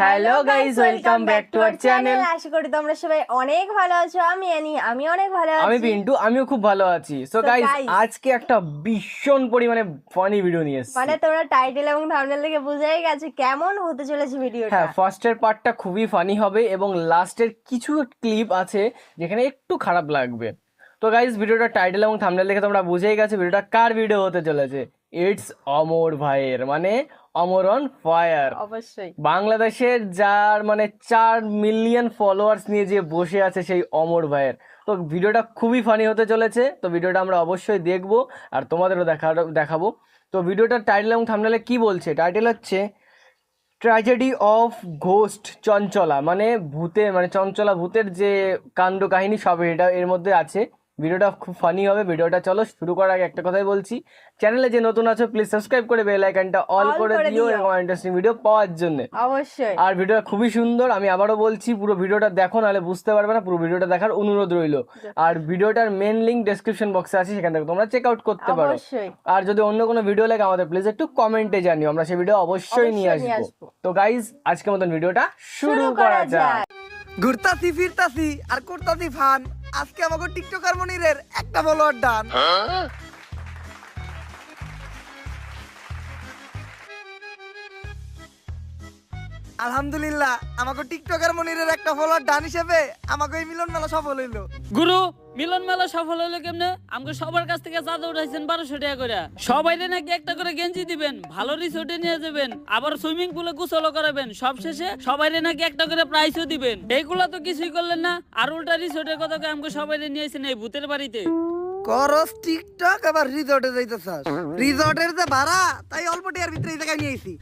Hello guys, welcome back to our channel. আশা করি তোমরা সবাই অনেক ভালো আছো। আমি অনেক ভালো আছি। আমি পিন্টু, আমিও খুব ভালো আছি। সো গাইস, আজকে একটা ভীষণ পরিমাণে ফানি ভিডিও নিয়ে এসেছি। মানে তোমরা টাইটেল এবং থাম্বনেল দেখে বুঝেই গেছো কেমন হতে চলেছে ভিডিওটা। হ্যাঁ, ফার্স্টের পার্টটা খুবই ফানি হবে এবং লাস্টের কিছু ক্লিপ আছে যেখানে একটু খারাপ লাগবে। তো গাইস, ভিডিওটা টাইটেল এবং থাম্বনেল দেখে তোমরা বুঝেই গেছো ভিডিওটা কার ভিডিও হতে চলেছে। ইটস অমর ভাইয়ের, মানে অমর অন ফায়ার। অবশ্যই বাংলাদেশের যার মানে 4 মিলিয়ন ফলোয়ার্স নিয়ে যে বসে আছে সেই অমর ভাইয়ের। তো ভিডিওটা খুবই ফানি হতে চলেছে। তো ভিডিওটা আমরা অবশ্যই দেখবো আর তোমাদেরও দেখাবো। তো ভিডিওটার টাইটেল এবং থাম্বনেলে কি বলছে? টাইটেল হচ্ছে ট্র্যাজেডি অফ ঘোস্ট চঞ্চলা, মানে ভূতের, মানে চঞ্চলা ভূতের যে কাণ্ড কাহিনী সব এটা এর মধ্যে আছে। ভিডিওটা খুব ফানি হবে। ভিডিওটা চলো শুরু করার আগে একটা কথাই বলছি, চ্যানেলে যে নতুন আছো প্লিজ সাবস্ক্রাইব করে বেল আইকনটা অল করে দিও এরকম ইন্টারেস্টিং ভিডিও পাওয়ার জন্য। অবশ্যই। আর ভিডিওটা খুবই সুন্দর, আমি আবারও বলছি পুরো ভিডিওটা দেখো, নাহলে বুঝতে পারবে না। পুরো ভিডিওটা দেখার অনুরোধ রইলো। আর ভিডিওটার মেন লিংক ডেসক্রিপশন বক্সে আছে, সেখান থেকে তোমরা চেক আউট করতে পারো। আর যদি অন্য কোনো ভিডিও লাগে আমাদের প্লিজ একটু কমেন্টে জানিও, আমরা সেই ভিডিও অবশ্যই নিয়ে আসবো। তো গাইজ, আজকের মতন ভিডিওটা শুরু করা যাক। ঘুরতাছি ফিরতাছি আর করতাছি ফান। আজকে আমাকে টিকটকার মনিরের একটা ফলোয়ার ডান। আলহামদুলিল্লাহ, আমাকে টিকটকার মনিরের একটা ফলোয়ার ডান হিসেবে আমাকে এই মিলন মেলা সফল হইলো। গুরু, মিলন মেলা সফল হলো কেমনে? আমাকে সবার কাছ থেকে চাঁদা উঠাইছেন 1200 টাকা করে। সবাইরে নাকি একটা করে গেঞ্জি দিবেন, ভালো রিসোর্টে নিয়ে যাবেন, আবার সুইমিং পুলে গোসলও করাবেন, সবশেষে সবাইরে নাকি একটা করে প্রাইজও দিবেন। এইগুলা তো কিছুই করলেন না, আর উল্টা রিসোর্টের কথা কয়ে আমাকে সবাইরে নিয়েছেন এই ভূতের বাড়িতে। করস টিকটক আবার রিসর্টে যাইতেছাস। রিসর্টের যে ভাড়া তাই অল্প টাকার ভিতরে এই জায়গায় নিয়েছি।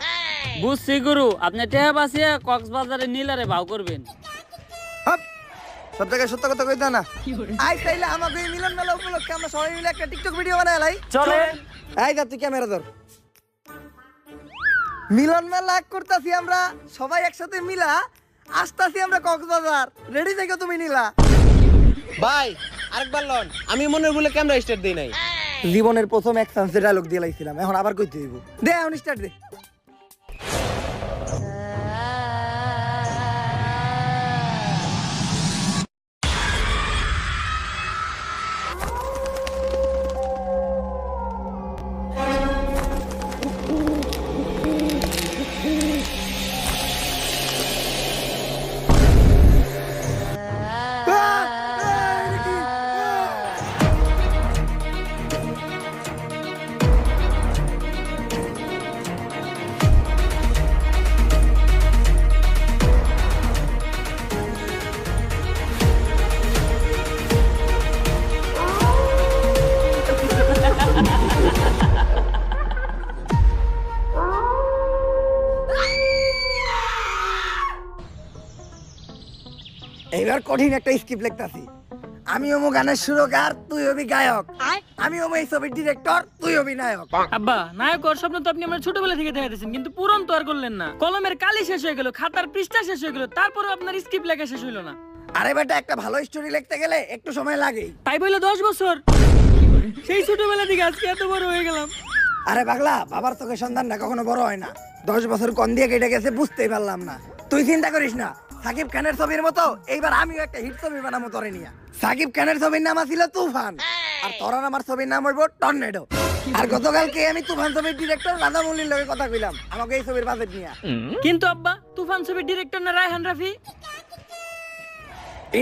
বুঝছি গুরু, আপনি টেহা বাঁচিয়ে কক্সবাজারে নীলারে ভাও করবেন। সব জায়গায় সত্য কথা কইতা না। আই তাইলে আমাকে এই মিলন মেলা উপলক্ষে আমরা সবাই মিলে একটা টিকটক ভিডিও বানাই লাই। চলে এই যা তুই ক্যামেরা ধর। মিলন মেলা করতাছি আমরা সবাই একসাথে মিলা, আসতাছি আমরা কক্সবাজার। রেডি থেকে তুমি নিলা ভাই আরেকবার লন, আমি মনের ভুলে ক্যামেরা স্টার্ট দেই নাই। জীবনের প্রথম এক চান্সে ডায়লগ দিয়ে লাইছিলাম, এখন আবার কইতে হইব। দে এখন স্টার্ট দে। এইবার কঠিন একটা স্ক্রিপ্ট লিখতাছি। আমি হবো গানের সুরকার, তুই হবি গায়ক। আমি হবো এই ছবির ডিরেক্টর, তুই হবি নায়ক। আব্বা, নায়ক হওয়ার স্বপ্ন তো আপনি আমার ছোটবেলা থেকে দেখাইতেছেন, কিন্তু পূরণ তো আর করলেন না। কলমের কালি শেষ হয়ে গেল, খাতার পৃষ্ঠা শেষ হয়ে গেল, তারপরেও আপনার স্ক্রিপ্ট লেখা শেষ হইলো না। আরে বেটা, একটা ভালো স্টোরি লিখতে গেলে একটু সময় লাগেই। তাই বলে 10 বছর, সেই ছোটবেলা থেকে আজকে এত বড় হয়ে গেলাম। আরে পাগলা, বাবার চোখে সন্তানটা কখনো বড় হয় না। 10 বছর কোন দিয়ে কেটে গেছে বুঝতেই পারলাম না। তুই চিন্তা করিস না, সাকিব খানের ছবির মতো এইবার আমিও একটা হিট ছবি বানাবো তোরে নিয়া। সাকিব খানের ছবির নাম ছিল তুফান, আর তোর আমার ছবির নাম হইব টর্নেডো। আর গতকালকে আমি তুফান ছবির ডিরেক্টর রাধামৌলির লগে কথা কইলাম আমাকে এই ছবির বাজেট নিয়া। কিন্তু আব্বা, তুফান ছবির ডিরেক্টর না রায়হান রাফি?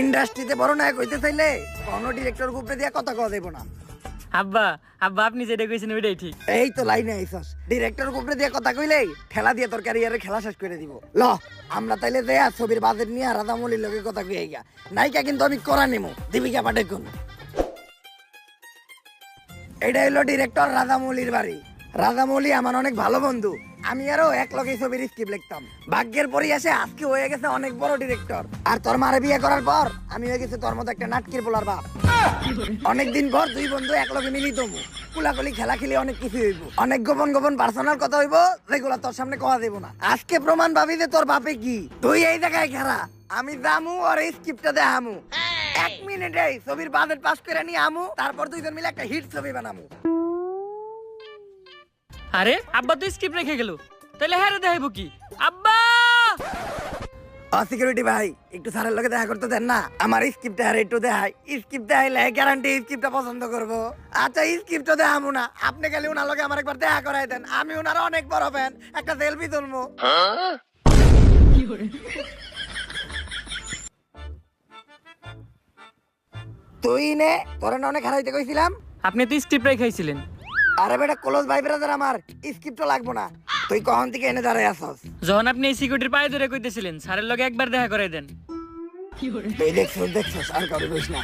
ইন্ডাস্ট্রিতে বড় নায়ক হইতে চাইলে কোনো ডিরেক্টর গ্রুপে দিয়া কথা কওয়া যাইব না। আব্বা, আব্বা আপনি যেটা কইছেন ওইটাই ঠিক। এই তো লাইনে আইছস, ডিরেক্টর গ্রুপে দিয়া কথা কইলেই ঠেলা দিয়ে তোর ক্যারিয়ারে খেলা শেষ করে দিব। ল আমরা তাইলে দেয়া ছবির বাজেট নিয়ে রাধামৌলির লগে কথা কই গিয়া। নায়িকা কিন্তু আমি করা নিমু, দীপিকা পাডুকোন। এটা হলো ডিরেক্টর রাধামৌলির বাড়ি। রাধামৌলি আমার অনেক ভালো বন্ধু, আমি আরো এক লগে ছবির স্ক্রিপ্ট লিখতাম। ভাগ্যের পরিহাসে আজকে হয়ে গেছে অনেক বড় ডিরেক্টর। আর তোর মারে বিয়ে করার পর আমি হয়ে গেছে তোর মতো একটা নাটকির পোলার বাপ। অনেকদিন পর দুই বন্ধু এক লগে মিলিত হবো, কুলাকুলি খেলা খেলি অনেক কিছু হইব, অনেক গোপন গোপন পার্সোনাল কথা হইব যেগুলা তোর সামনে কওয়া দেব না। আজকে প্রমাণ পাবি যে তোর বাপে কি। তুই এই জায়গায় খেলা, আমি জামু আর এই স্ক্রিপ্টটা দেখামু। 1 মিনিটেই ছবির বাজেট পাস করে নিয়ে আমু, তারপর দুইজন মিলে একটা হিট ছবি বানামু। আরে আব্বা তো স্ক্রিপ্ট রেখে গেল, তাহলে হ্যাঁ রে দেখাইবো কি? আব্বা সিকিউরিটি ভাই একটু স্যারের লগে দেখা করতে দেন না, আমার স্ক্রিপ্টটা আর একটু দেখাই, স্ক্রিপ্ট দেখাইলে গ্যারান্টি স্ক্রিপ্টটা পছন্দ করবো। আচ্ছা স্ক্রিপ্টটা দেখাবো না, আপনি খালি ওনার লগে আমার একবার দেখা করাই দেন, আমি ওনার অনেক বড় ফ্যান, একটা সেলফি তুলবো। তুই নে, তোরে না অনেক হারাইতে কইছিলাম। আপনি তো স্ক্রিপ্ট রেখাইছিলেন। আরে বেটা ক্লোজ ভাই ব্রাদার, আমার স্ক্রিপ্টও লাগবো না, তুই কখন থেকে এনে দাঁড়াই আসস? যখন আপনি এই সিকিউরিটির পায়ে ধরে কইতেছিলেন স্যারের লগে একবার দেখা করাই দেন। তুই দেখছস আর কাউরে কইস না।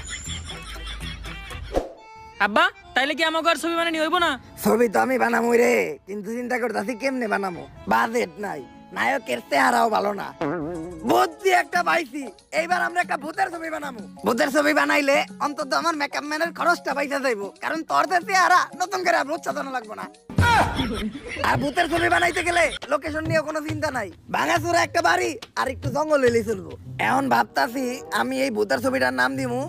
আব্বা তাইলে কি আমাকে আর ছবি বানানি হইব না? ছবি তো আমি বানামু রে, কিন্তু চিন্তা করতেছি কেমনে বানামো, বাজেট নাই, নায়কের চেহারাও ভালো না। বুদ্ধি একটা পাইছি, এইবার আমরা একটা ভূতের ছবি বানামু। ভূতের ছবি বানাইলে অন্তত আমার মেকআপ ম্যানের খরচটা পয়সা যাইবো, কারণ তোর যে চেহারা নতুন করে ভূত সাজানো লাগবো না। আর ভূতের ছবি বানাইতে গেলে লোকেশন নিয়ে কোনো চিন্তা নাই, ভাঙাচোরা একটা বাড়ি আর একটু জঙ্গল এলেই চলবো। এখন ভাবতাছি আমি এই ভূতের ছবিটার নাম দিমু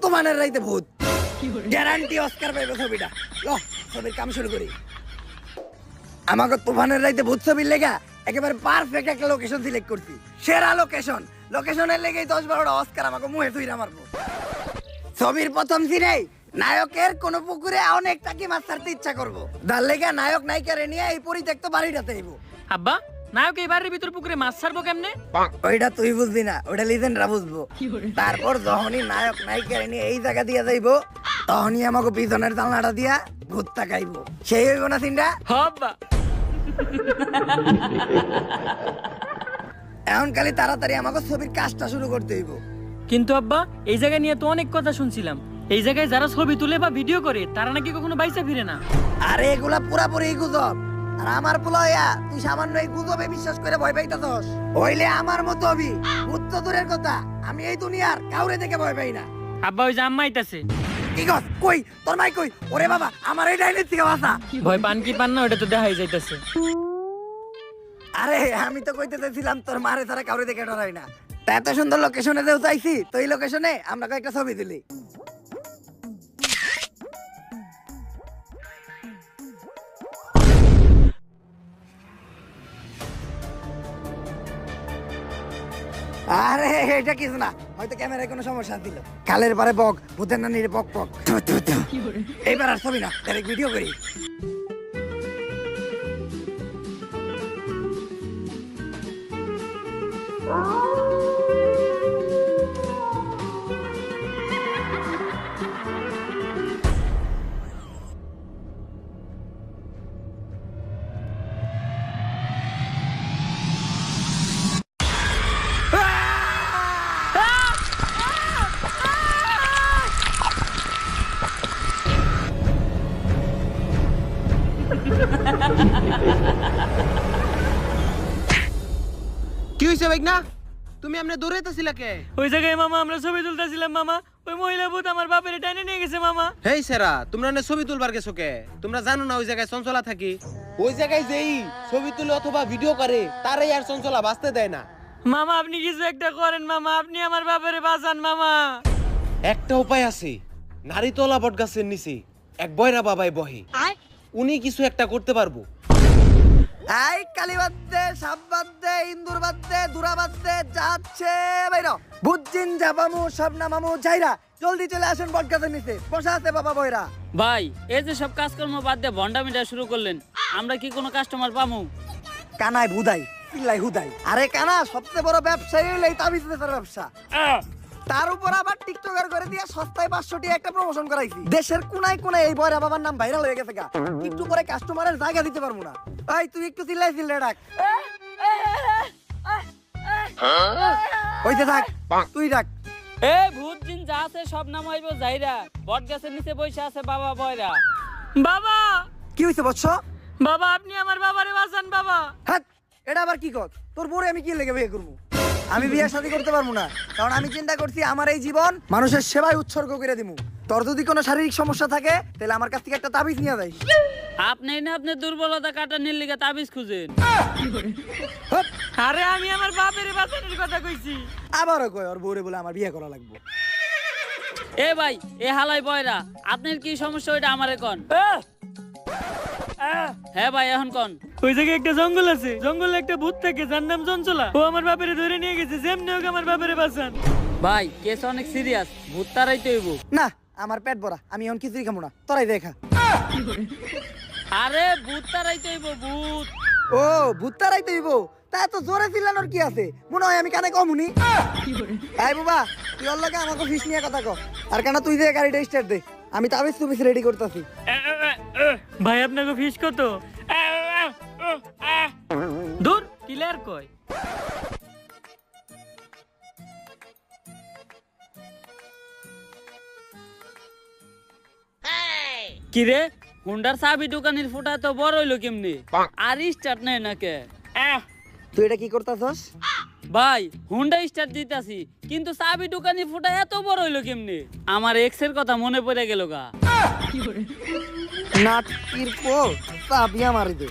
তুফানের রাইতে ভূত, গ্যারান্টি অস্কার পাইবে ছবিটা। লো ছবির কাম শুরু করি। আমাকে তুফানের রাইতে ভূত ছবির লেগা একেবারে পারফেক্ট একটা লোকেশন সিলেক্ট করছি, সেরা লোকেশন। লোকেশনের লেগেই 10-12টা অস্কার আমাকে মুহে তুইরা মারবো। ছবির প্রথম সিনেই নায়কের কোন পুকুরে অনেক টাকি মাছ ছাড়তে ইচ্ছা করবো, তার লেগে নায়ক নায়িকারে নিয়ে এই পরিত্যক্ত বাড়িটাতে আইবো। আব্বা নায়ক এই বাড়ির ভিতর পুকুরে মাছ ছাড়বো কেমনে? ওইটা তুই বুঝবি না, ওইটা লিজেন্ডরা বুঝবো। তারপর যখনই নায়ক নায়িকারে নিয়ে এই জায়গা দিয়ে যাইবো, তখনই আমাকে পিছনের জানলাটা দিয়া ভূত তাকাইবো, সেই হইব না সিনটা? হব্বা এখন খালি তাড়াতাড়ি আমাকে ছবির কাজটা শুরু করতে হইব। কিন্তু আব্বা এই জায়গা নিয়ে তো অনেক কথা শুনছিলাম, এই জায়গায় যারা ছবি তুলে বা ভিডিও করে তারা নাকি কখনো বাইসা ফিরে না। আরে এগুলা পুরাপুরি গুজব, আর আমার পোলাইয়া তুই সামান্য এই গুজবে বিশ্বাস করে ভয় পাইতাছস? হইলে আমার মতো হবি, ভূত তো দূরের কথা, আমি এই দুনিয়ার কাউরে দেখে ভয় পাই না। আব্বা ওই যে আম্মা আইতাছে। কি কস? কই তোর মাই কই? ওরে বাবা, আমার এই ডাইনের থেকে বাঁচা। ভয় পান কি পান না ওটা তো দেখাই যাইতাছে। আরে আমি তো কইতে চাইছিলাম তোর মারে ছাড়া কাউরে দেখে ডরাই না। তা এত সুন্দর লোকেশনে যেও চাইছি, তো এই লোকেশনে আমরা কয়েকটা ছবি তুলি। আরে এটা কিছু না, হয়তো ক্যামেরায় কোনো সমস্যা ছিল। কালের পরে বক, ভূতের নানির বক বক। থু, থু, থু। এইবার আর ছবি না, ডাইরেক্ট ভিডিও করি। কি হইছে ভাই না? তুমি আমনে দৌড়াইতাছিলা কে? ওই জায়গায় মামা আমরা ছবি তুলতেছিলাম মামা, ওই মহিলা ভূত আমার বাপের টাইনে নিয়ে গেছে মামা। হেই সেরা, তোমরা না ছবি তুলবার গেছো কে? তোমরা জানো না ওই জায়গায় চঞ্চলা থাকি? ওই জায়গায় যেই ছবি তুলে অথবা ভিডিও করে তারাই আর চঞ্চলা বাঁচতে দেয় না। মামা আপনি কিছু একটা করেন মামা, আপনি আমার বাপের বাঁচান মামা। একটা উপায় আছে, নারীতলা বট গাছের নিচে এক বয়রা বাবাই বহে, উনি কিছু একটা করতে পারবো। এই কালী বাদ্দে, সাপ বাদ্দে, ইন্দুর বাদ্দে, দুরা বাদ্দে, যাচ্ছে বাইরা। বুঝছিন যাবামু, সব নামামু, যাইরা জলদি চলে আসেন বটগাছের নিচে, বসা আছে বাবা বয়রা। ভাই এই যে সব কাজকর্ম বাদ দিয়ে ভন্ডামিটা শুরু করলেন, আমরা কি কোনো কাস্টমার পামু? কানায় ভুদাই, পিল্লাই হুদাই। আরে কানা, সবচেয়ে বড় ব্যবসায়ী হইলো এই তাবিজ বেচার ব্যবসা। তার উপর আবার টিকটকার করে দিয়ে সস্তায় 500 টাকা একটা প্রমোশন করাইছি। দেশের কোনায় কোনায় এই বয়রা বাবার নাম ভাইরাল হয়ে গেছে গা। একটু পরে কাস্টমারের জায়গা দিতে পারবো না। এই তুই একটু চিল্লাই ডাক। হইতে থাক, তুই ডাক। এ ভূত জিন যা আছে সব নাম হইব যাইরা, বট গাছের নিচে বসে আছে বাবা বয়রা। বাবা কি হইছে বৎস? বাবা আপনি আমার বাবারে বাঁচান বাবা। হ্যাঁ, এটা আবার কি কর? তোর বউরে আমি কি লেগে বিয়ে করবো? আমি বিয়ে শাদী করতে পারবো না, কারণ আমি চিন্তা করছি আমার এই জীবন মানুষের সেবায় উৎসর্গ করে দিমু। তোর যদি কোনো শারীরিক সমস্যা থাকে তাহলে আমার কাছ থেকে একটা তাবিজ নিয়ে যাইস। আপনি না আপনার দুর্বলতা কাটানোর লিগে তাবিজ খুঁজেন। হপ, আরে আমি আমার বাপের বাঁচানোর কথা কইছি। আবারও কয় ওর বউরে বলে আমার বিয়ে করা লাগবে। এ ভাই এ হালাই বয়রা, আপনার কি সমস্যা ওইটা আমারে কোন। হ্যাঁ ভাই এখন কোন? ওই জায়গায় একটা জঙ্গল আছে, জঙ্গলে একটা ভূত থাকে যার নাম চঞ্চলা। ও আমার বাপেরে ধরে নিয়ে গেছে, যেমনি হোক আমার বাপেরে বাঁচান। ভাই কেস অনেক সিরিয়াস, ভূত তারাইতে হইব। না আমার পেট ভরা, আমি এখন কিছুই খাবো না, তোরাই দেখা। আরে ভূত তারাইতে হইব, ভূত। ও ভূত তারাই তৈব, তা এত জোরে চিল্লানোর কি আছে? মনে হয় আমি কানে কমুনি। এই বাবা, তুই ওর লগে আমাকে ফিস নিয়ে কথা কর। আর কেন তুই যে গাড়িটা স্টার্ট দে, আমি তাবিজ তুবিজ রেডি করতেছি। ভাই আপনাকে ফিস কত? দূর ক্লিয়ার কয়। কিরে হুন্ডার চাবি দোকানের ফুটা তো বড় হইলো কেমনি? আর স্টার্ট নেই নাকে? তুই এটা কি করতেছস? ভাই হুন্ডা স্টার্ট দিতাছি, কিন্তু চাবি দোকানের ফুটা এত বড় হইলো কেমনি? আমার এক্স এর কথা মনে পড়ে গেল গা। নাটকির পো চাবিয়া মারি দে।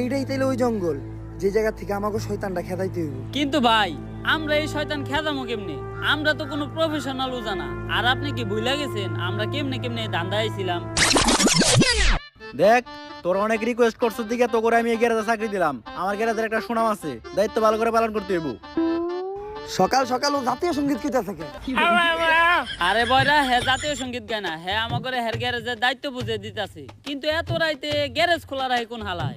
এইটাই তাইলে ওই জঙ্গল যে জায়গা থেকে আমাকে শয়তানটা খেদাইতে হইব। কিন্তু ভাই আমরা এই শয়তান খেদামো কেমনে? আমরা তো কোনো প্রফেশনাল জানা। আর আপনি কি ভুলে গেছেন আমরা কেমনে কেমনে ধান্দা আইছিলাম? দেখ তোর অনেক রিকোয়েস্ট করছিস দিকে তো করে আমি এই গ্যারেজে চাকরি দিলাম। আমার গ্যারেজের একটা সুনাম আছে, দায়িত্ব ভালো করে পালন করতে হইব। সকাল সকাল ও জাতীয় সঙ্গীত কিতা থাকে। আরে বয়রা হে জাতীয় সঙ্গীত গায় না, হে আমাকে হের গ্যারেজের দায়িত্ব বুঝে দিতাছে। কিন্তু এত রাইতে গ্যারেজ খোলা রাখে কোন হালায়?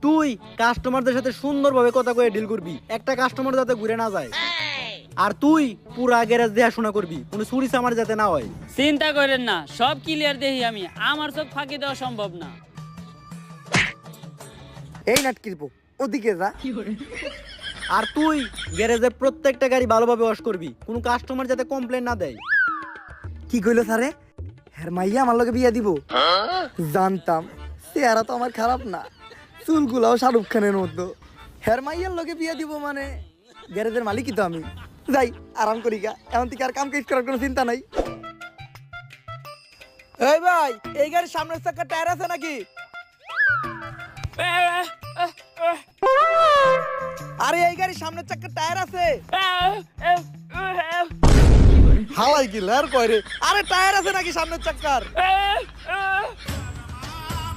তুই কাস্টমারদের সাথে সুন্দরভাবে কথা কয়ে ডিল করবি, একটা কাস্টমার যাতে ঘুরে না যায়। আর তুই পুরা গ্যারেজ দেখাশোনা করবি, কোনো চুরি চামার যাতে না হয়। চিন্তা করেন না, সব ক্লিয়ার দেখি আমি। আমার চোখ ফাঁকি দেওয়া সম্ভব না। এই নাটকির পো ওদিকে যা। আর তুই গ্যারেজের প্রত্যেকটা গাড়ি ভালোভাবে ওয়াশ করবি, কোনো কাস্টমার যাতে কমপ্লেন না দেয়। কি কইলো স্যারে? হের মাইয়া আমার লগে বিয়া দিব? জানতাম, চেহারা তো আমার খারাপ না, চুলগুলাও শাহরুখ খানের মতো। হের মাইয়ার লগে বিয়া দিব মানে গ্যারেজের মালিকই তো আমি। যাই আরাম করি গা, এমন থেকে আর কাম কাজ করার কোনো চিন্তা নাই। এই ভাই, এই গাড়ির সামনের চাকার টায়ার আছে নাকি? আরে এই গাড়ির সামনের চাকার টায়ার আছে? হালাই কি লার কয় রে? আরে টায়ার আছে নাকি সামনের চাকার?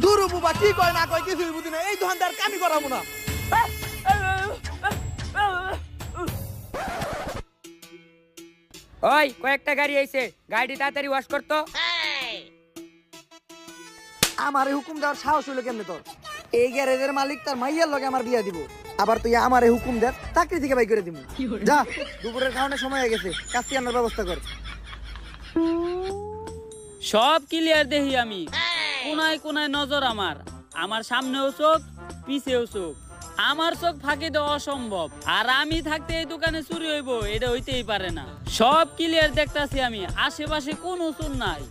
দূর বাবা, কি কয় না কয় কিছুই বুঝি না। এই দোকানদার কামি করাবো না। ওই কয়েকটা গাড়ি আইছে, গাড়ি তাড়াতাড়ি ওয়াশ করতো। আমারে হুকুম দেওয়ার সাহস হইলো কেমনে তোর? এই গ্যারেজের মালিক তার মাইয়ার লগে আমার বিয়া দিব, আবার তুই আমারে হুকুম দে চাকরি থেকে বাই করে দিব? যা, দুপুরের খাওয়ানোর সময় হয়ে গেছে, কাজটি আনার ব্যবস্থা কর। সব ক্লিয়ার দেখি আমি। কোনায় কোনায় নজর আমার। আমার সামনেও চোখ, পিছেও চোখ। আমার চোখ ফাঁকি দেওয়া অসম্ভব। আর আমি থাকতে এই দোকানে চুরি হইব এটা হইতেই পারে না। সব ক্লিয়ার দেখতাছি আমি। আশেপাশে কোনো চোর নাই।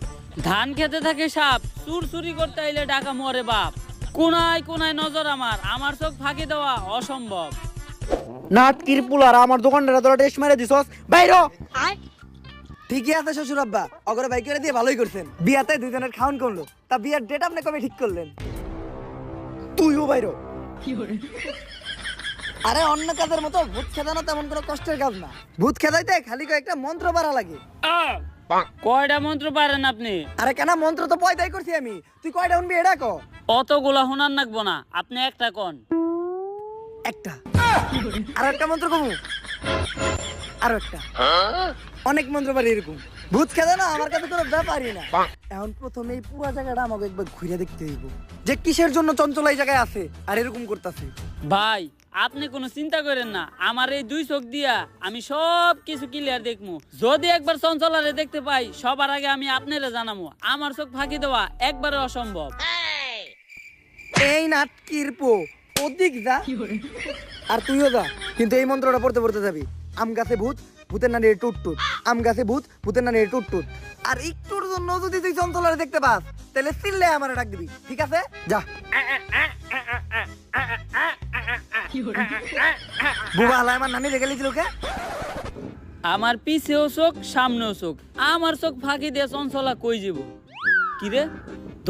ধান খেতে থাকে সাপ, চুর চুরি করতে আইলে ডাকা মরে বাপ। কোনায় কোনায় নজর আমার। আমার চোখ ফাঁকি দেওয়া অসম্ভব। নাটকির পুলার আমার দোকানটা তোরা টেস্ট মেরে দিছস, বাইরো। ঠিকই আছে শ্বশুর আব্বা, অগরে বাই করে দিয়ে ভালোই করছেন। বিয়াতে দুজনের খাওন করলো, তা বিয়ার ডেট আপনি কবে ঠিক করলেন? তুইও বাইরো। আরে অন্য কাজের মতো ভূত খেদানো তেমন কোনো কষ্টের কাজ না। ভূত খেদাইতে খালি কয়েকটা মন্ত্র পারা লাগে। কয়টা মন্ত্র পারেন আপনি? আরে কেন, মন্ত্র তো পয়দাই করছি আমি, তুই কয়টা শুনবি এটা ক। অতগুলা হুনার নাকবো না, আপনি একটা কোন। একটা আর একটা মন্ত্র কমু, আরো একটা। অনেক মন্ত্র পারি এরকম। ভূত খেদে না আমার কাছে কোনো ব্যাপারই না। এখন প্রথমে এই পুরো জায়গাটা আমাকে একবার ঘুরে দেখতে হইব যে কিসের জন্য চঞ্চল এই জায়গায় আছে আর এরকম করতেছে। ভাই আপনি কোনো চিন্তা করেন না, আমার এই দুই চোখ দিয়া আমি সব কিছু ক্লিয়ার দেখমু। যদি একবার চঞ্চলারে দেখতে পাই সবার আগে আমি আপনারে জানামু। আমার চোখ ফাঁকি দেওয়া একবারে অসম্ভব। এই নাটকির পো ওদিক যা, আর তুইও যা, কিন্তু এই মন্ত্রটা পড়তে পড়তে যাবি। আম গাছে ভূত, ভূতের নানির টুট টুট, আম গাছে ভূত, ভূতের নানির টুট টুট। আর একটুর জন্য যদি তুই চঞ্চলারে দেখতে পাস তাহলে চিল্লে আমার ডাক দিবি, ঠিক আছে? যা। বুবা হালায় আমার নানি রেখে লিছিল কে? আমার পিছেও চোখ সামনেও চোখ, আমার চোখ ফাঁকি দিয়ে চঞ্চলা কই যাব। কিরে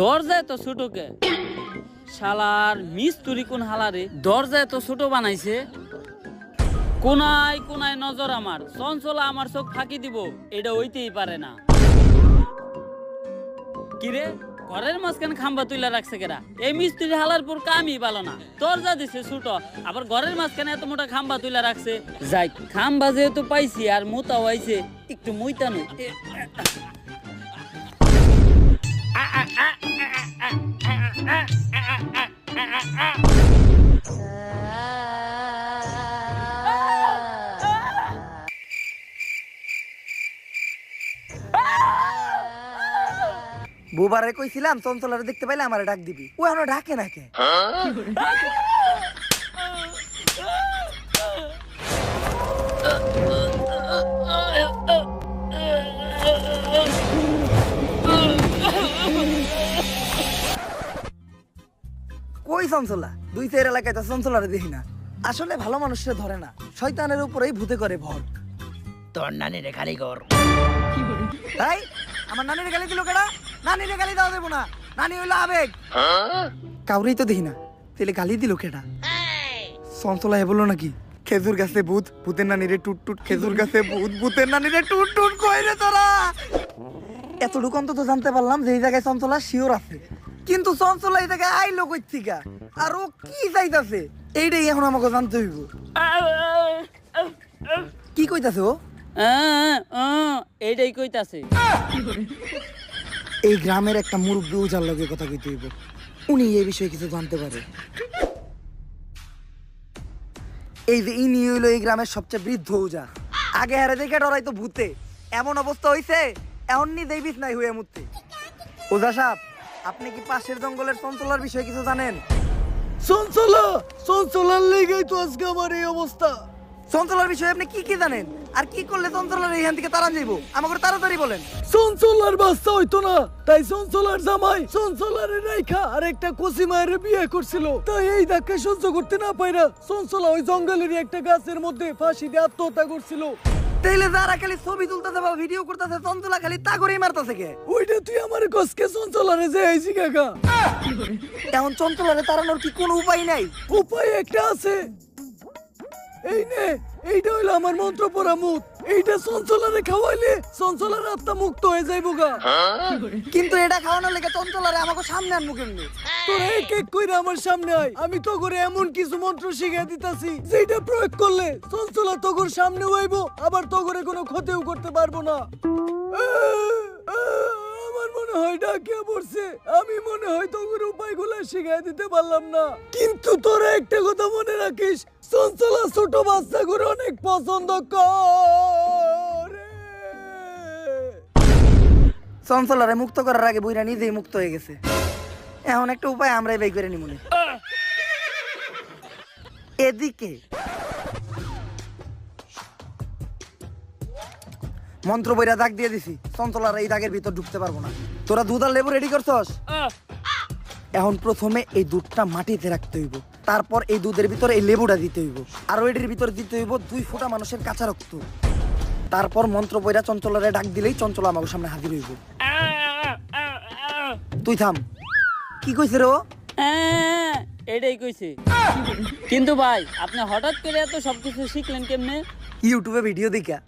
দরজায় তো ছোটকে, শালার মিস্তুরি কোন হালারে দরজায় তো ছোট বানাইছে। কোনায় কোনায় নজর আমার, চঞ্চলা আমার চোখ ফাঁকি দিব এটা হইতেই পারে না। কিরে ঘরের মাঝখানে খাম্বা তুইলা রাখছে কেরা? এই মিস্ত্রি হালার পর কামই ভালো না, দরজা দিছে ছোট, আবার ঘরের মাঝখানে এত মোটা খাম্বা তুইলা রাখছে। যাই খাম্বা যেহেতু পাইছি আর মোতা হইছে একটু মুইতানো। বুবারে কইছিলাম চঞ্চলারে দেখতে পাইলে আমারে ডাক দিবি, ও এখনো ডাকে না কে? কই চঞ্চলা? দুই চার এলাকায় তো চঞ্চলারে দেখি না। আসলে ভালো মানুষরা ধরে না, শয়তানের উপরেই ভূতে করে ভর। তোর নানিরে খালি কর। তাই আমার নানিরে গালি দিল কেডা? নানিরে গালি দাও দেবো না, নানি হইলো আবেগ। কাউরেই তো দেখি না, তাহলে গালি দিল কেডা? চঞ্চলা এ বললো নাকি খেজুর গাছে ভূত, ভূতের নানিরে টুট টুট, খেজুর গাছে ভূত, ভূতের নানিরে টুট টুট। কই রে তোরা? এতটুকু অন্তত জানতে পারলাম যে এই জায়গায় চঞ্চলা শিওর আছে, কিন্তু চঞ্চলা এই জায়গায় আইলো কই থিকা আর ও কি চাইতাছে এইটাই এখন আমাকে জানতে হইব। কি কইতাছে ও? এইটাই কইতাছে। এই গ্রামের একটা মুরব্বী উজার লগে কথা কইতে হইব, উনি এই বিষয়ে কিছু জানতে পারে। এই যে ইনি হইলো এই গ্রামের সবচেয়ে বৃদ্ধ উজা। আগে হারে দেখে ডরাইতো ভূতে, এমন অবস্থা হইছে এখন নিজেই বিছনায় হয়ে মুততে। ওজা সাহেব, আপনি কি পাশের জঙ্গলের চঞ্চলার বিষয়ে কিছু জানেন? চঞ্চলার লেগেই তো আজকে আমার এই অবস্থা। চঞ্চলার বিষয়ে আপনি কি কি জানেন, আর কি করলে চঞ্চলার এখান থেকে তাড়ান যাইবো? আমাকে তাড়াতাড়ি বলেন। চঞ্চলার বাচ্চা হইতো না, তাই চঞ্চলার জামাই চঞ্চলারে রাইখা আর একটা কচি মায়ের বিয়ে করছিল। তাই এই ধাক্কা সহ্য করতে না পাইরা চঞ্চলা ওই জঙ্গলেরই একটা গাছের মধ্যে ফাঁসি দিয়ে আত্মহত্যা করছিল। তাইলে যারা খালি ছবি তুলতেছে বা ভিডিও করতেছে চঞ্চলা খালি তা করেই মারতেছে কে? ওইটা তুই আমার কসকে চঞ্চলারে যে আইছি কাকা। এখন চঞ্চলারে তাড়ানোর কি কোনো উপায় নাই? উপায় একটা আছে, এই নে, এইটা হইলো আমার মন্ত্র পড়া মুখ। এইটা চঞ্চলারে খাওয়াইলে চঞ্চলার আত্মা মুক্ত হয়ে যাইব গা। কিন্তু এটা খাওয়ানোর লেগে চঞ্চলারে আমাকে সামনে আনবো কেমনি? তোরা এক এক কইরা আমার সামনে আয়, আমি তো করে এমন কিছু মন্ত্র শিখিয়ে দিতাছি যেটা প্রয়োগ করলে চঞ্চলা তোগর সামনে হইব, আবার তোগরে কোনো ক্ষতিও করতে পারবো না। আমার মনে হয় ডাকিয়া পড়ছে, আমি মনে হয় তোগর উপায়গুলো শিখিয়ে দিতে পারলাম না। কিন্তু তোরা একটা কথা মনে রাখিস, চঞ্চলা ছোট বাচ্চাগুলো অনেক পছন্দ করে। চঞ্চলারে মুক্ত করার আগে বুইরা নিজেই মুক্ত হয়ে গেছে, এখন একটা উপায় আমরাই বের করে নিমুনি। এদিকে মন্ত্র বইরা দাগ দিয়ে দিছি, চঞ্চলার এই দাগের ভিতর ঢুকতে পারবো না। তোরা দুধ আর লেবু রেডি করছস? এখন প্রথমে এই দুধটা মাটিতে রাখতে হইব, তারপর এই দুধের ভিতরে এই লেবুটা দিতে হইব, আর ওইটির ভিতরে দিতে হইব 2 ফোঁটা মানুষের কাঁচা রক্ত। তারপর মন্ত্র বইরা চঞ্চলারে ডাক দিলেই চঞ্চলা আমার সামনে হাজির হইব। তুই থাম। কি কইছে রে ও? এটাই কইছে। কিন্তু ভাই আপনি হঠাৎ করে এত সবকিছু শিখলেন কেমনে? ইউটিউবে ভিডিও দেখা।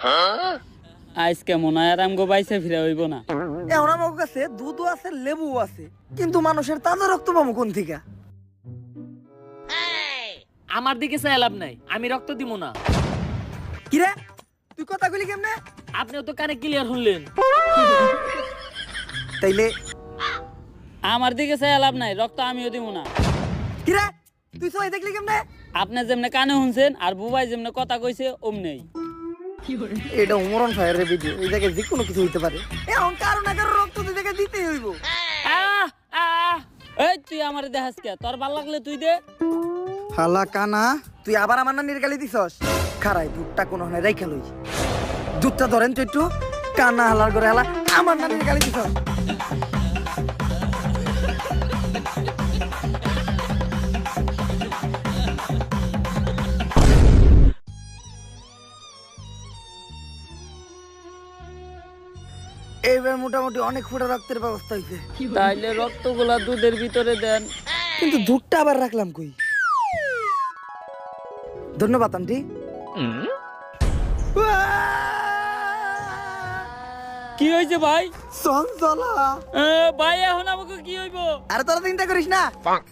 আজকে মনে হয় আর আমগো বাইসে ফিরে হইব না। এখন আমার কাছে দুধও আছে, লেবুও আছে, কিন্তু মানুষের তাজা রক্ত পাবো কোন থেকে? আমার দিকে চাই লাভ নাই, আমি রক্ত দিব না। কিরে তুই কথা কইলি কেমনে? আপনিও তো কানে ক্লিয়ার শুনলেন। তাইলে আমার দিকে চাই লাভ নাই, রক্ত আমিও দিব না। কিরে তুই সবাই দেখলি কেমনে? আপনি যেমনে কানে শুনছেন আর বুবাই যেমনে কথা কইছে অমনেই। এটা উমরন ফায়ারের ভিডিও, এই জায়গায় যে কোনো কিছু হইতে পারে। এখন কারো না কারো রক্ত তুই দেখে দিতেই হইব। এই তুই আমারে দেখাস কে? তোর ভাল লাগলে তুই দে। হালা কানা, তুই আবার আমার নানির গালি দিছস? খারাই দুধটা কোন হয় রাইখা লই। দুধটা ধরেন তো একটু, কান্না হালার করে হালা আমার নানির গালি দিছ। এইবার মোটামুটি অনেক ফোঁটা রক্তের ব্যবস্থা হয়েছে, তাইলে রক্তগুলা দুধের ভিতরে দেন। কিন্তু দুধটা আবার রাখলাম কই? ধন্যবাদ আন্টি। কি হয়েছে ভাই? চঞ্চলা। ভাই এখন আমাকে কি হইব? আরে তোরা চিন্তা করিস না,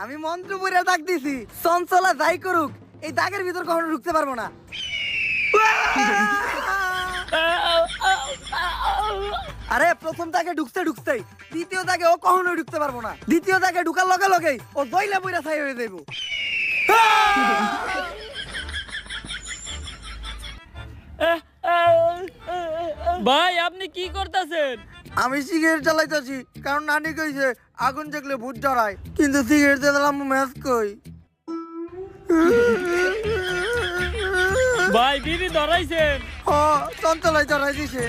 আমি মন্ত্র পড়ে ডাক দিছি, চঞ্চলা যাই করুক এই দাগের ভিতর কখনো ঢুকতে পারবো না। আরে প্রথম দাগে ঢুকতেই, দ্বিতীয় দাগে ও কখনো ঢুকতে পারবো না, দ্বিতীয় দাগে ঢুকার লগে লগেই ও দইলা বইরা ছাই হয়ে যাইব। ভাই আপনি কি করতেছেন? আমি সিগারেট চালাইতেছি, কারণ নানি কইছে আগুন দেখলে ভূত ডরায়, কিন্তু সিগারেট চালাম ম্যাচ কই। ভাই বিড়ি ধরাইছেন? ও চঞ্চলাই চড়াই দিছে।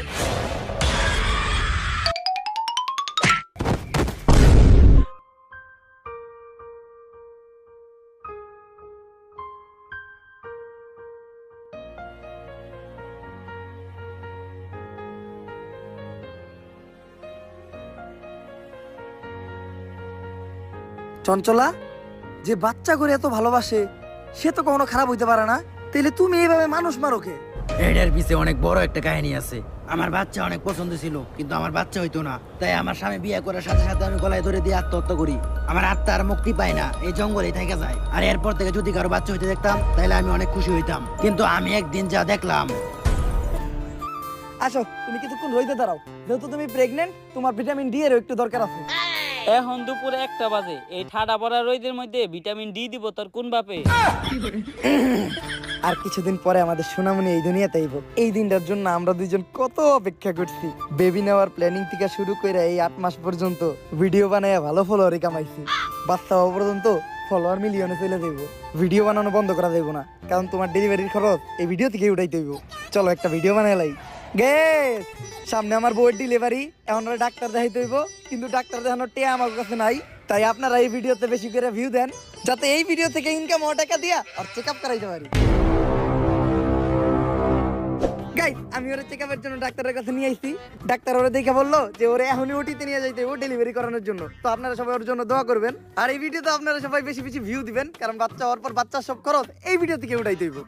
চঞ্চলা, যে বাচ্চা করে এত ভালোবাসে সে তো কখনো খারাপ হইতে পারে না, তাইলে তুমি এইভাবে মানুষ মারো কে? এটার পিছে অনেক বড় একটা কাহিনী আছে। আমার বাচ্চা অনেক পছন্দ ছিল, কিন্তু আমার বাচ্চা হইতো না, তাই আমার স্বামী বিয়ে করার সাথে সাথে আমি গলায় ধরে দিয়ে আত্মহত্যা করি। আমার আত্মা আর মুক্তি পায় না, এই জঙ্গলেই থেকে যায়। আর এরপর থেকে যদি কারো বাচ্চা হইতে দেখতাম তাহলে আমি অনেক খুশি হইতাম, কিন্তু আমি একদিন যা দেখলাম। আসো, তুমি কিছুক্ষণ রইতে দাঁড়াও, যেহেতু তুমি প্রেগনেন্ট তোমার ভিটামিন ডি এর একটু দরকার আছে। এখন দুপুরে 1টা বাজে, এই ঠাডা পড়া রোদের মধ্যে ভিটামিন ডি দিব তোর কোন বাপে? আর কিছুদিন পরে আমাদের সোনামণি এই দুনিয়াতে আইব। এই দিনটার জন্য আমরা দুইজন কত অপেক্ষা করছি। বেবি নেওয়ার প্ল্যানিং থেকে শুরু করে এই 8 মাস পর্যন্ত ভিডিও বানায় ভালো ফলোয়ারই কামাইছি। বাচ্চা হওয়া পর্যন্ত ফলোয়ার মিলিয়নে চলে যাইব। ভিডিও বানানো বন্ধ করা যাইব না, কারণ তোমার ডেলিভারির খরচ এই ভিডিও থেকে উঠাইতে হইব। চলো একটা ভিডিও বানাই লাই। গেস, সামনে আমার বউয়ের ডেলিভারি, এখন ডাক্তার দেখাইতে হইব, কিন্তু ডাক্তার দেখানোর টিয়া আমার কাছে নাই। তাই আপনারা এই ভিডিওতে বেশি করে ভিউ দেন, যাতে এই ভিডিও থেকে ইনকাম হওয়া টাকা দিয়া আর চেক আপ করাইতে পারি। গাইস, আমি ওরে চেক আপের জন্য ডাক্তারের কাছে নিয়ে আইছি। ডাক্তার ওরে দেখে বললো যে ওরে এখনই ওটিতে নিয়ে যাইতে হবে ডেলিভারি করানোর জন্য। তো আপনারা সবাই ওর জন্য দোয়া করবেন, আর এই ভিডিওতে আপনারা সবাই বেশি বেশি ভিউ দিবেন, কারণ বাচ্চা হওয়ার পর বাচ্চার সব খরচ এই ভিডিও থেকে উঠাইতে হইব।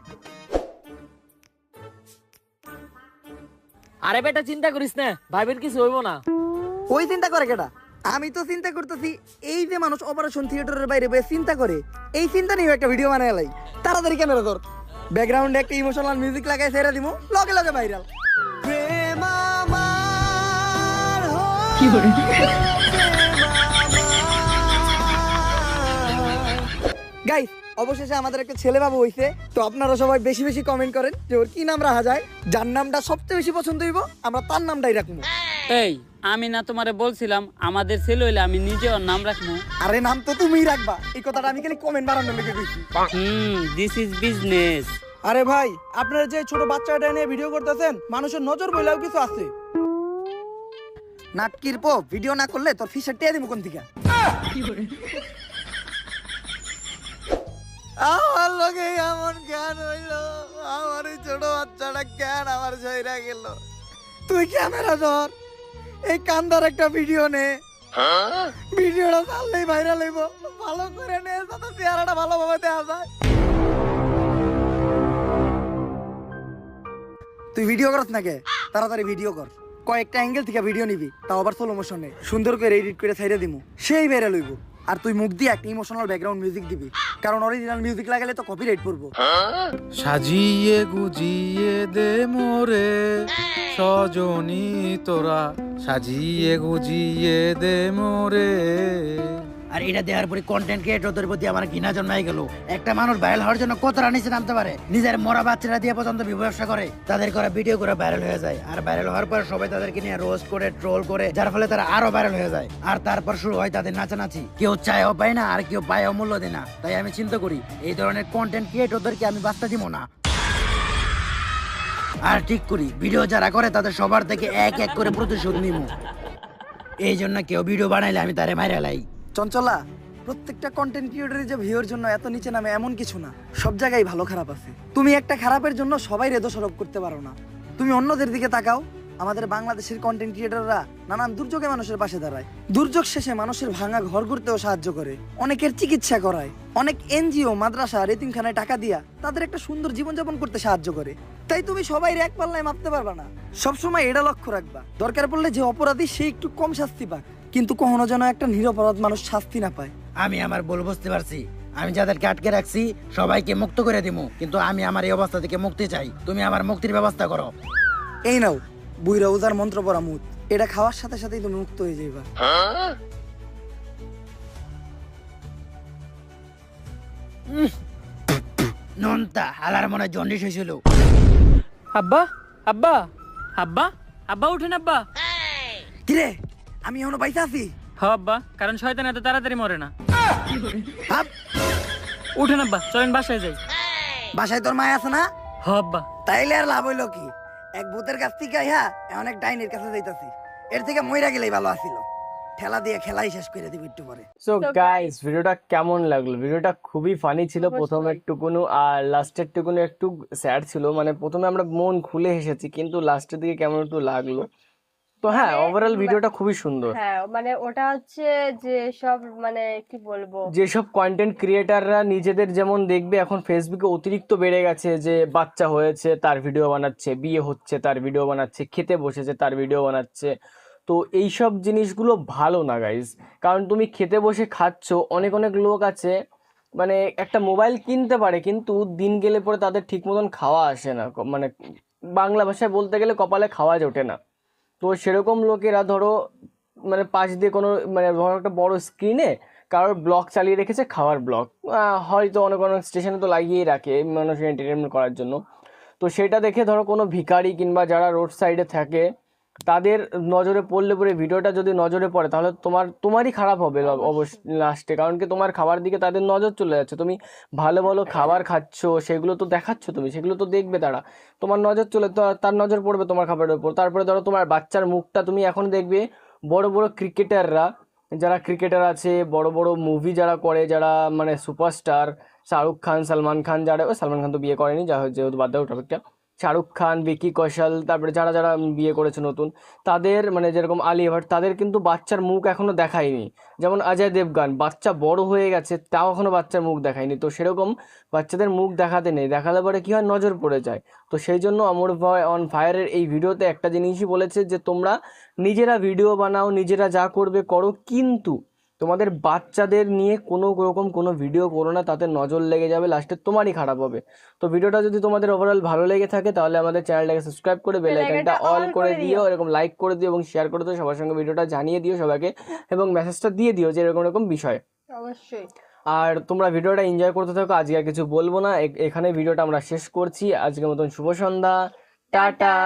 আরে বেটা চিন্তা করিস না, ভাইবের কিছু হইব না। ওই চিন্তা করে কেটা? আমি তো চিন্তা করতেছি এই যে মানুষ অপারেশন থিয়েটারের বাইরে বসে চিন্তা করে, এই চিন্তা নিয়ে একটা ভিডিও বানাই লাই। তাড়াতাড়ি ক্যামেরা ধর, ব্যাকগ্রাউন্ডে একটা ইমোশনাল মিউজিক লাগাই ছেড়ে দিমু, লগে লগে ভাইরাল। গাইস, অবশেষে আমাদের একটা ছেলে বাবু হইছে। তো আপনারা সবাই বেশি বেশি কমেন্ট করেন যে ওর কি নাম রাখা যায়। যার নামটা সবচেয়ে বেশি পছন্দ হইব আমরা তার নামটাই রাখবো। এই আমি না তোমারে বলছিলাম আমাদের ছেলে হইলে আমি নিজে ওর নাম রাখবো? আরে নাম তো তুমিই রাখবা, এই কথাটা আমি খালি কমেন্ট বানানোর লেগে কইছি। This is business. আরে ভাই, আপনারা যে ছোট বাচ্চাটা নিয়ে ভিডিও করতেছেন, মানুষের নজর বইলাও কিছু আছে। নাটকির পো ভিডিও না করলে তোর ফিসের টিয়া দিমু কোন থেকে? আমার লগে এমন জ্ঞান হইলো, আমার এই ছোট বাচ্চাটা জ্ঞান আমার শরীরে গেল। তুই ক্যামেরা ধর, এই কান্দার একটা ভিডিও নে, ভিডিওটা চাললেই ভাইরাল হইব। ভালো করে নে, যাতে চেহারাটা ভালোভাবে দেখা যায়। তুই ভিডিও করছ নাকি? তাড়াতাড়ি ভিডিও কর, কয়েকটা অ্যাঙ্গেল থেকে ভিডিও নিবি, তাও আবার স্লো মোশনে, সুন্দর করে এডিট করে ছাইড়া দিমু, সেই ভাইরাল হইব। আর তুই মুখ দিয়ে একটা ইমোশনাল ব্যাকগ্রাউন্ড মিউজিক দিবি, কারণ অরিজিনাল মিউজিক লাগালে তো কপিরাইট পড়বো। সাজিয়ে গুজিয়ে দে মোরে সজনী তোরা, সাজিয়ে গুজিয়ে দে মোরে। আর এটা দেওয়ার পরে কন্টেন্ট ক্রিয়েটরদের প্রতি আমার ঘৃণা জন্মাই গেল। একটা মানুষ ভাইরাল হওয়ার জন্য কতটা নিচে নামতে পারে, নিজের মরা বাচ্চারা দিয়ে পর্যন্ত ব্যবসা করে, তাদের করা ভিডিও করে ভাইরাল হয়ে যায়। আর ভাইরাল হওয়ার পর সবাই তাদেরকে নিয়ে রোস্ট করে, ট্রোল করে, যার ফলে তারা আরো ভাইরাল হয়ে যায়। আর তারপর শুরু হয় তাদের নাচানাচি, কেউ চায়ও পায় না আর কেউ পায়ও মূল্য দেয় না। তাই আমি চিন্তা করি এই ধরনের কন্টেন্ট ক্রিয়েটরদেরকে আমি বাস্তা দিব না। আর ঠিক করি ভিডিও যারা করে তাদের সবার থেকে এক এক করে প্রতিশোধ নিব। এই জন্য কেউ ভিডিও বানাইলে আমি তারে মাইরা লাই। চঞ্চলা, প্রত্যেকটা কন্টেন্ট ক্রিয়েটরের যে ভিউর জন্য এত নিচে নামে এমন কিছু না, সব জায়গায় ভালো খারাপ আছে। তুমি একটা খারাপের জন্য সবাই দোষারোপ করতে পারো না। তুমি অন্যদের দিকে তাকাও, আমাদের বাংলাদেশের কন্টেন্ট ক্রিয়েটররা নানান দুর্যোগে মানুষের পাশে দাঁড়ায়, দুর্যোগ শেষে মানুষের ভাঙা ঘর করতেও সাহায্য করে, অনেকের চিকিৎসা করায়, অনেক এনজিও মাদ্রাসা এতিমখানায় টাকা দিয়া তাদের একটা সুন্দর জীবনযাপন করতে সাহায্য করে। তাই তুমি সবাই এক পাল্লায় মাপতে পারবা না। সবসময় এটা লক্ষ্য রাখবা, দরকার পড়লে যে অপরাধী সে একটু কম শাস্তি পাক, কিন্তু কখনো যেন একটা নিরপরাধ মানুষ শাস্তি না পায়। আমি আমার ভুল বুঝতে পারছি। আমি যাদেরকে আটকে রাখছি সবাইকে মুক্ত করে দিব, কিন্তু আমি আমার এই অবস্থা থেকে মুক্তি চাই। তুমি আমার মুক্তির ব্যবস্থা করো। এই নাও বুইরা উজার মন্ত্র পড়া মুত, এটা খাওয়ার সাথে সাথেই তুমি মুক্ত হয়ে যাইবা। নন্তা হালার মনে জন্ডিস হয়েছিল। আব্বা আব্বা আব্বা আব্বা উঠেন আব্বা। কিরে, আমি এখনো বাইসা আছি? হ আব্বা, কারণ শয়তান এত তাড়াতাড়ি মরে না। ভাব, উঠেন আব্বা, চলেন বাসায় যাই। বাসায় তোর মায় আছে না? হ আব্বা। তাইলে আর লাভ হইলো কি? এক ভূতের কাছ থেকে আইহা এখন এক ডাইনির কাছে যাইতাছি। এর থেকে মইরা গেলেই ভালো আছিল। ঠেলা দিয়ে খেলাই শেষ করে দিব একটু পরে। সো গাইস, ভিডিওটা কেমন লাগলো? ভিডিওটা খুবই ফানি ছিল, প্রথমের টুকুনো আর লাস্টের টুকুনো একটু স্যাড ছিল। মানে প্রথমে আমরা মন খুলে হেসেছি, কিন্তু লাস্টের দিকে কেমন একটু লাগলো। তো হ্যাঁ, ওভারঅল ভিডিওটা খুবই সুন্দর। হ্যাঁ, মানে ওটা হচ্ছে যে সব মানে কি বলবো, যেসব কন্টেন্ট ক্রিয়েটাররা নিজেদের যেমন দেখবে এখন ফেসবুকে অতিরিক্ত বেড়ে গেছে, যে বাচ্চা হয়েছে তার ভিডিও বানাচ্ছে, বিয়ে হচ্ছে তার ভিডিও বানাচ্ছে, খেতে বসেছে তার ভিডিও বানাচ্ছে। তো এইসব জিনিসগুলো ভালো না গাইজ, কারণ তুমি খেতে বসে খাচ্ছ, অনেক অনেক লোক আছে মানে একটা মোবাইল কিনতে পারে, কিন্তু দিন গেলে পরে তাদের ঠিক মতন খাওয়া আসে না, মানে বাংলা ভাষায় বলতে গেলে কপালে খাওয়া জোটে না। তো সেরকম লোকেরা ধরো মানে পাশ দিয়ে কোনো মানে ধরো একটা বড় স্ক্রিনে কারোর ব্লগ চালিয়ে রেখেছে, খাওয়ার ব্লগ, হয়তো অনেক অনেক স্টেশনে তো লাগিয়েই রাখে মানুষের এন্টারটেনমেন্ট করার জন্য। তো সেটা দেখে ধরো কোনো ভিখারি কিংবা যারা রোড সাইডে থাকে তাদের নজরে পড়লে পরে ভিডিওটা যদি নজরে পড়ে তাহলে তোমারই খারাপ হবে অবশ্যই লাস্টে, কারণ কি তোমার খাবার দিকে তাদের নজর চলে যাচ্ছে। তুমি ভালো ভালো খাবার খাচ্ছ, সেগুলো তো দেখাচ্ছ তুমি, সেগুলো তো দেখবে তারা, তোমার নজর চলে তো তার নজর পড়বে তোমার খাবারের উপর। তারপরে ধরো তোমার বাচ্চার মুখটা তুমি এখন দেখবে, বড় বড় ক্রিকেটাররা যারা ক্রিকেটার আছে, বড় বড় মুভি যারা করে, যারা মানে সুপারস্টার, শাহরুখ খান, সালমান খান, যারা সালমান খান তো বিয়ে করেনি, যা যেহেতু বাদ দাও টপিকটা, শাহরুখ খান, ভিকি কৌশল, তারপরে যারা যারা বিয়ে করেছে নতুন, তাদের মানে যেরকম আলিয়া ভাট, তাদের কিন্তু বাচ্চার মুখ এখনো দেখায়নি। যেমন অজয় দেবগান বাচ্চা বড় হয়ে গেছে, তাও এখনো বাচ্চার মুখ দেখায়নি। তো সেরকম বাচ্চাদের মুখ দেখাতে নেই, দেখালে পরে কি হয়, নজর পড়ে যায়। তো সেই জন্য অমর অন ফায়ারের এই ভিডিওতে একটা জিনিসই বলেছে যে তোমরা নিজেরা ভিডিও বানাও, নিজেরা যা করবে করো, কিন্তু তোমাদের বাচ্চাদের নিয়ে কোনো রকম কোনো ভিডিও করো না, তাতে নজর লেগে যাবে, লাস্টে তোমারই খারাপ হবে। তো ভিডিওটা যদি তোমাদের ওভারঅল ভালো লেগে থাকে তাহলে আমাদের চ্যানেলটাকে সাবস্ক্রাইব করে বেল আইকনটা অল করে দিও, এরকম লাইক করে দিও এবং শেয়ার করে দিও, সবার সঙ্গে ভিডিওটা জানিয়ে দিও সবাইকে, এবং মেসেজটা দিয়ে দিও যে এরকম এরকম বিষয়। অবশ্যই। আর তোমরা ভিডিওটা এনজয় করতে থাকো, আজকে আর কিছু বলবো না, এখানে ভিডিওটা আমরা শেষ করছি। আজকের মতন শুভ সন্ধ্যা, টাটা।